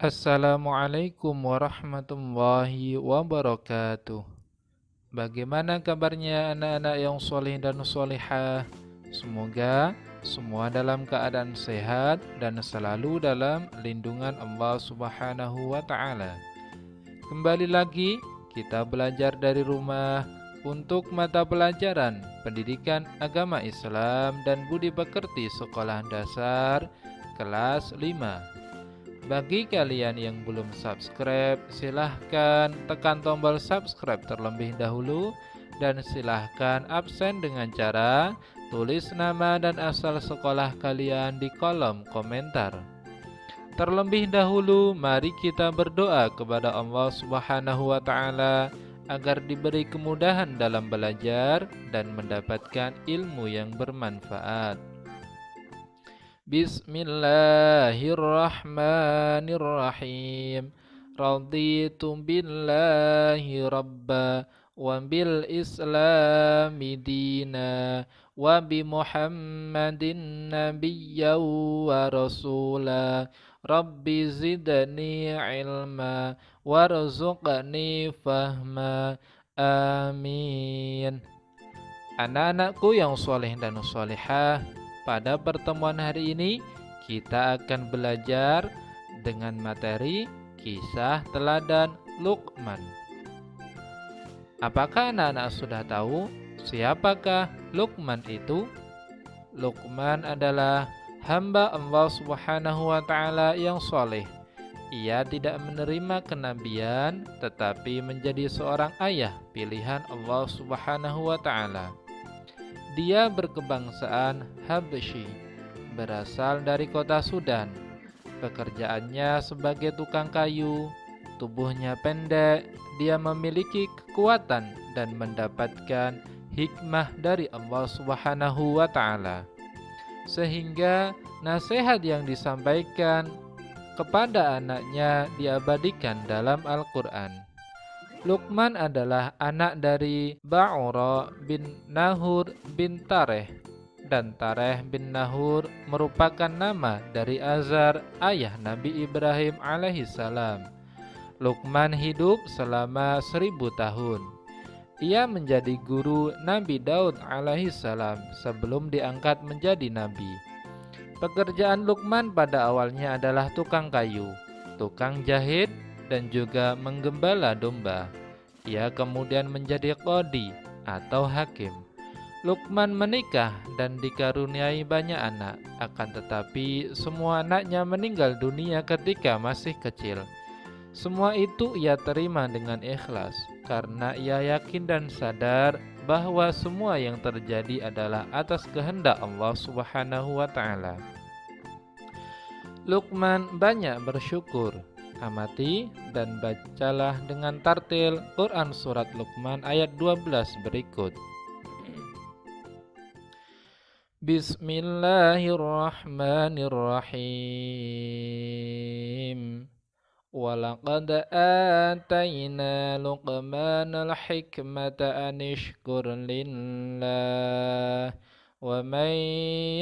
Assalamualaikum warahmatullahi wabarakatuh. Bagaimana kabarnya anak-anak yang soleh dan solehah? Semoga semua dalam keadaan sehat dan selalu dalam lindungan Allah Subhanahu wa Ta'ala. Kembali lagi kita belajar dari rumah untuk mata pelajaran Pendidikan Agama Islam dan Budi Pekerti Sekolah Dasar kelas 5. Bagi kalian yang belum subscribe, silahkan tekan tombol subscribe terlebih dahulu dan silahkan absen dengan cara tulis nama dan asal sekolah kalian di kolom komentar. Terlebih dahulu, mari kita berdoa kepada Allah Subhanahu wa Ta'ala agar diberi kemudahan dalam belajar dan mendapatkan ilmu yang bermanfaat. Bismillahirrahmanirrahim. Raditu billahi rabba wa bil islami dina wa bi Muhammadin nabiyya wa rasula. Rabbi zidni ilma warzuqni fahma. Amin. Anak-anakku yang soleh dan solehah, pada pertemuan hari ini kita akan belajar dengan materi kisah teladan Luqman. Apakah anak-anak sudah tahu siapakah Luqman itu? Luqman adalah hamba Allah Subhanahu wa Ta'ala yang soleh. Ia tidak menerima kenabian tetapi menjadi seorang ayah pilihan Allah Subhanahu wa Ta'ala. Dia berkebangsaan Habsyi, berasal dari kota Sudan. Pekerjaannya sebagai tukang kayu, tubuhnya pendek, dia memiliki kekuatan dan mendapatkan hikmah dari Allah Subhanahu wa Ta'ala. Sehingga nasihat yang disampaikan kepada anaknya diabadikan dalam Al-Quran. Luqman adalah anak dari Ba'ura bin Nahur bin Tareh, dan Tareh bin Nahur merupakan nama dari Azar, ayah Nabi Ibrahim alaihissalam. Luqman hidup selama 1000 tahun. Ia menjadi guru Nabi Daud alaihissalam sebelum diangkat menjadi nabi. Pekerjaan Luqman pada awalnya adalah tukang kayu, tukang jahit, dan juga menggembala domba. Ia kemudian menjadi qadi atau hakim. Luqman menikah dan dikaruniai banyak anak, akan tetapi semua anaknya meninggal dunia ketika masih kecil. Semua itu ia terima dengan ikhlas, karena ia yakin dan sadar bahwa semua yang terjadi adalah atas kehendak Allah Subhanahu wa Ta'ala. Luqman banyak bersyukur. Amati dan bacalah dengan tartil Quran Surat Luqman ayat 12 berikut. Bismillahirrahmanirrahim. Walaqad atayna Luqmanal hikmata an ishkur lillah wa man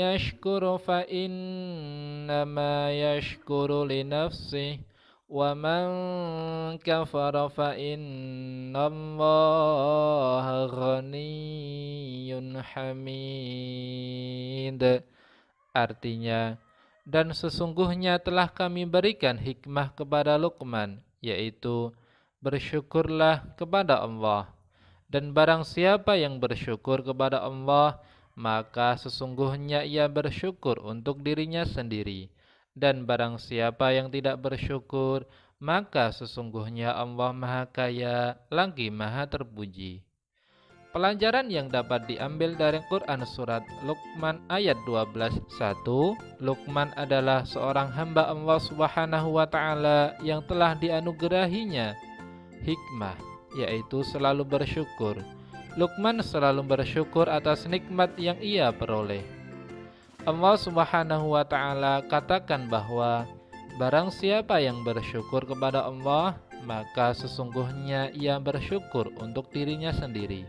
yashkur fa innama yashkuru li nafsihi wa man kafara fa innallaha ghaniyyun hamid. Artinya, dan sesungguhnya telah kami berikan hikmah kepada Luqman, yaitu bersyukurlah kepada Allah. Dan barang siapa yang bersyukur kepada Allah, maka sesungguhnya ia bersyukur untuk dirinya sendiri. Dan barang siapa yang tidak bersyukur, maka sesungguhnya Allah Maha Kaya lagi Maha Terpuji. Pelajaran yang dapat diambil dari Quran Surat Luqman ayat 12:1. Luqman adalah seorang hamba Allah Subhanahu wa Ta'ala yang telah dianugerahinya hikmah, yaitu selalu bersyukur. Luqman selalu bersyukur atas nikmat yang ia peroleh. Allah Subhanahu wa Ta'ala katakan bahwa barang siapa yang bersyukur kepada Allah, maka sesungguhnya ia bersyukur untuk dirinya sendiri.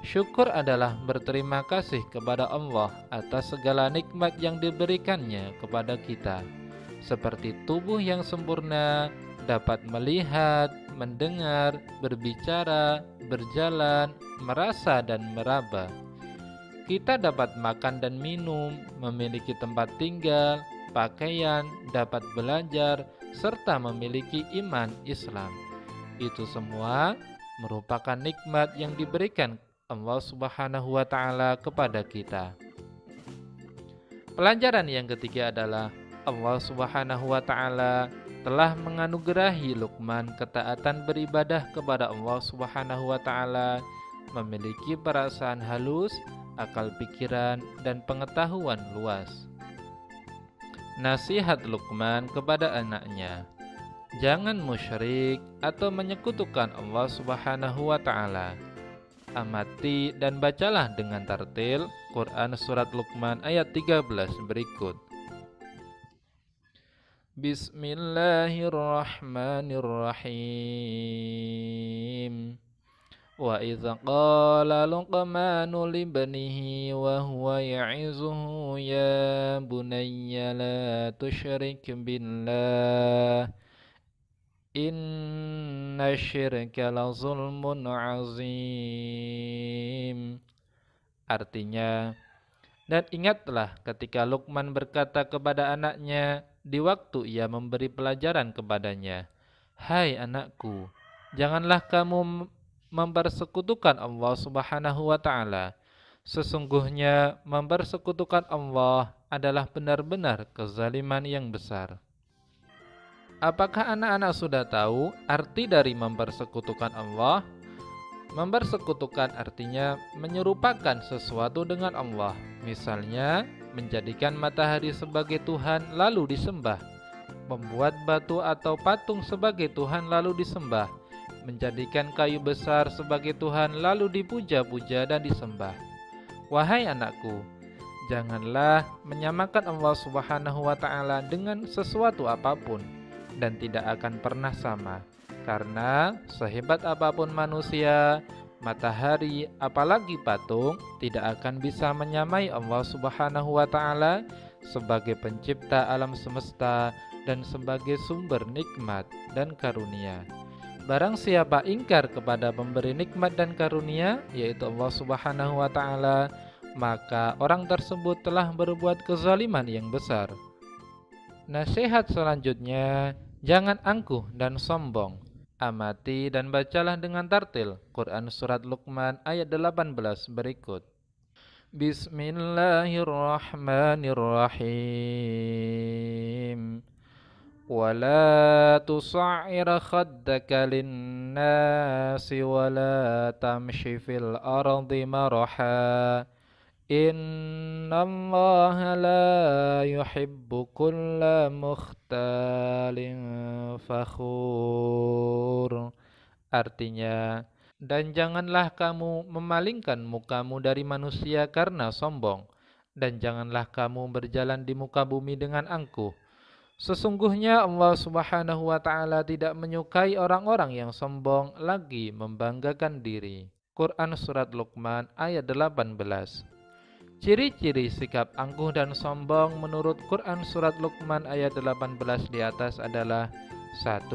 Syukur adalah berterima kasih kepada Allah atas segala nikmat yang diberikannya kepada kita. seperti tubuh yang sempurna, dapat melihat, mendengar, berbicara, berjalan, merasa, dan meraba. Kita dapat makan dan minum, memiliki tempat tinggal, pakaian, dapat belajar, serta memiliki iman Islam. Itu semua merupakan nikmat yang diberikan Allah Subhanahu wa Ta'ala kepada kita. Pelajaran yang ketiga adalah Allah Subhanahu wa Ta'ala telah menganugerahi Luqman ketaatan beribadah kepada Allah Subhanahu wa Ta'ala, memiliki perasaan halus, akal pikiran, dan pengetahuan luas. Nasihat Luqman kepada anaknya, jangan musyrik atau menyekutukan Allah Subhanahu wa Ta'ala. Amati dan bacalah dengan tartil Quran Surat Luqman ayat 13 berikut. Bismillahirrahmanirrahim. Wa idza qala Luqmanu libnihi wa huwa ya'izuhu ya bunayya la tusyrik billah inna syirka la zulmun azim. Artinya, dan ingatlah ketika Luqman berkata kepada anaknya di waktu ia memberi pelajaran kepadanya, hai anakku, janganlah kamu mempersekutukan Allah Subhanahu wa Ta'ala. Sesungguhnya mempersekutukan Allah adalah benar-benar kezaliman yang besar. Apakah anak-anak sudah tahu arti dari mempersekutukan Allah? Mempersekutukan artinya menyerupakan sesuatu dengan Allah. Misalnya, menjadikan matahari sebagai Tuhan lalu disembah, membuat batu atau patung sebagai Tuhan lalu disembah, menjadikan kayu besar sebagai Tuhan lalu dipuja-puja dan disembah. Wahai anakku, janganlah menyamakan Allah Subhanahu wa Ta'ala dengan sesuatu apapun, dan tidak akan pernah sama. Karena sehebat apapun manusia, matahari, apalagi patung, tidak akan bisa menyamai Allah Subhanahu wa Ta'ala sebagai pencipta alam semesta dan sebagai sumber nikmat dan karunia. Barang siapa ingkar kepada pemberi nikmat dan karunia, yaitu Allah Subhanahu wa Ta'ala, maka orang tersebut telah berbuat kezaliman yang besar. Nasihat selanjutnya, jangan angkuh dan sombong. Amati dan bacalah dengan tartil Quran Surat Luqman ayat 18 berikut. Bismillahirrahmanirrahim. ولا تصعر خدك للناس ولا تمش في الأرض مرحا إن الله لا يحب كل مختال فخور. Artinya, dan janganlah kamu memalingkan mukamu dari manusia karena sombong, dan janganlah kamu berjalan di muka bumi dengan angkuh. Sesungguhnya Allah Subhanahu wa Ta'ala tidak menyukai orang-orang yang sombong lagi membanggakan diri. Quran Surat Luqman ayat 18. Ciri-ciri sikap angkuh dan sombong menurut Quran Surat Luqman ayat 18 di atas adalah 1.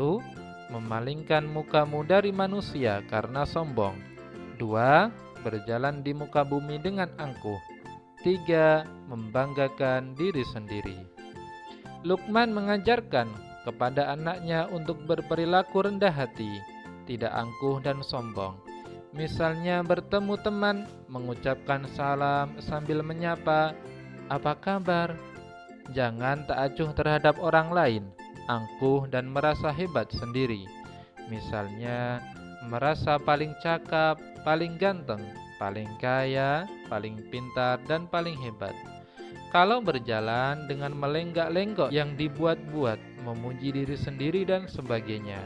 Memalingkan mukamu dari manusia karena sombong. 2. Berjalan di muka bumi dengan angkuh. 3. Membanggakan diri sendiri. Luqman mengajarkan kepada anaknya untuk berperilaku rendah hati, tidak angkuh dan sombong. Misalnya bertemu teman, mengucapkan salam sambil menyapa, "Apa kabar?" Jangan tak acuh terhadap orang lain, angkuh dan merasa hebat sendiri. Misalnya, merasa paling cakap, paling ganteng, paling kaya, paling pintar, dan paling hebat. Kalau berjalan dengan melenggak-lenggok yang dibuat-buat, memuji diri sendiri dan sebagainya.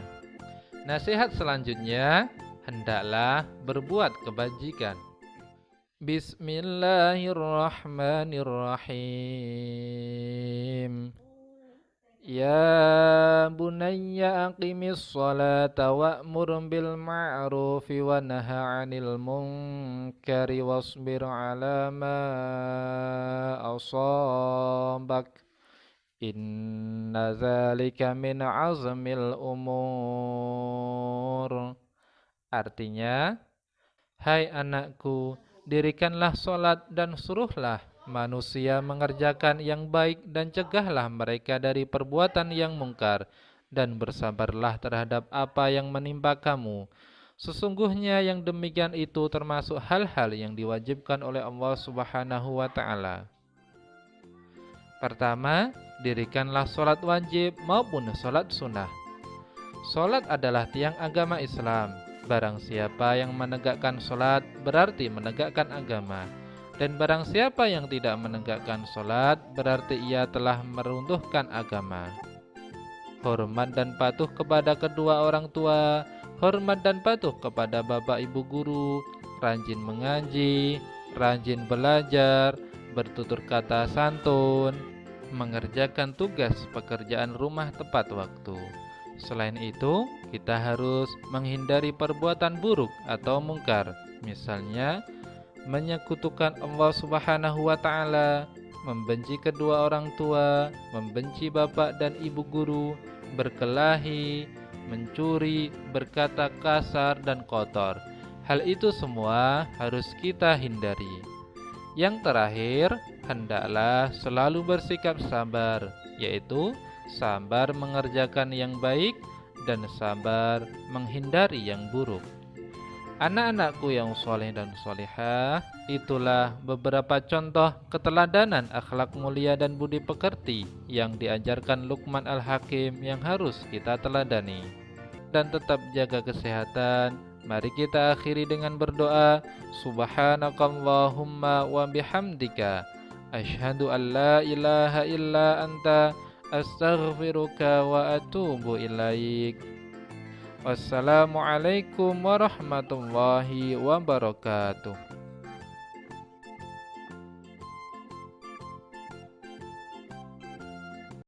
Nasihat selanjutnya, hendaklah berbuat kebajikan. Bismillahirrahmanirrahim. Ya bunayya aqimis salata wa'mur bil ma'rufi wa naha 'anil munkari wasbir 'ala ma asabak Inna dzalika min azmil umur. Artinya, hai anakku, dirikanlah solat dan suruhlah manusia mengerjakan yang baik dan cegahlah mereka dari perbuatan yang mungkar dan bersabarlah terhadap apa yang menimpa kamu. Sesungguhnya yang demikian itu termasuk hal-hal yang diwajibkan oleh Allah Subhanahu wa taala. Pertama, dirikanlah solat wajib maupun solat sunnah. Solat adalah tiang agama Islam. Barang siapa yang menegakkan solat berarti menegakkan agama. Dan barang siapa yang tidak menegakkan solat berarti ia telah meruntuhkan agama. Hormat dan patuh kepada kedua orang tua, hormat dan patuh kepada bapak ibu guru, rajin mengaji, rajin belajar, bertutur kata santun, mengerjakan tugas pekerjaan rumah tepat waktu. Selain itu, kita harus menghindari perbuatan buruk atau mungkar, misalnya menyekutukan Allah Subhanahu wa taala, membenci kedua orang tua, membenci bapak dan ibu guru, berkelahi, mencuri, berkata kasar dan kotor. Hal itu semua harus kita hindari. Yang terakhir, hendaklah selalu bersikap sabar, yaitu sabar mengerjakan yang baik dan sabar menghindari yang buruk. Anak-anakku yang soleh dan solehah, itulah beberapa contoh keteladanan akhlak mulia dan budi pekerti yang diajarkan Luqman Al-Hakim yang harus kita teladani. Dan tetap jaga kesehatan. Mari kita akhiri dengan berdoa. Subhanakallahumma wa bihamdika, asyhadu an la ilaha illa anta, astaghfiruka wa atubu ilaik. Wassalamualaikum warahmatullahi wabarakatuh.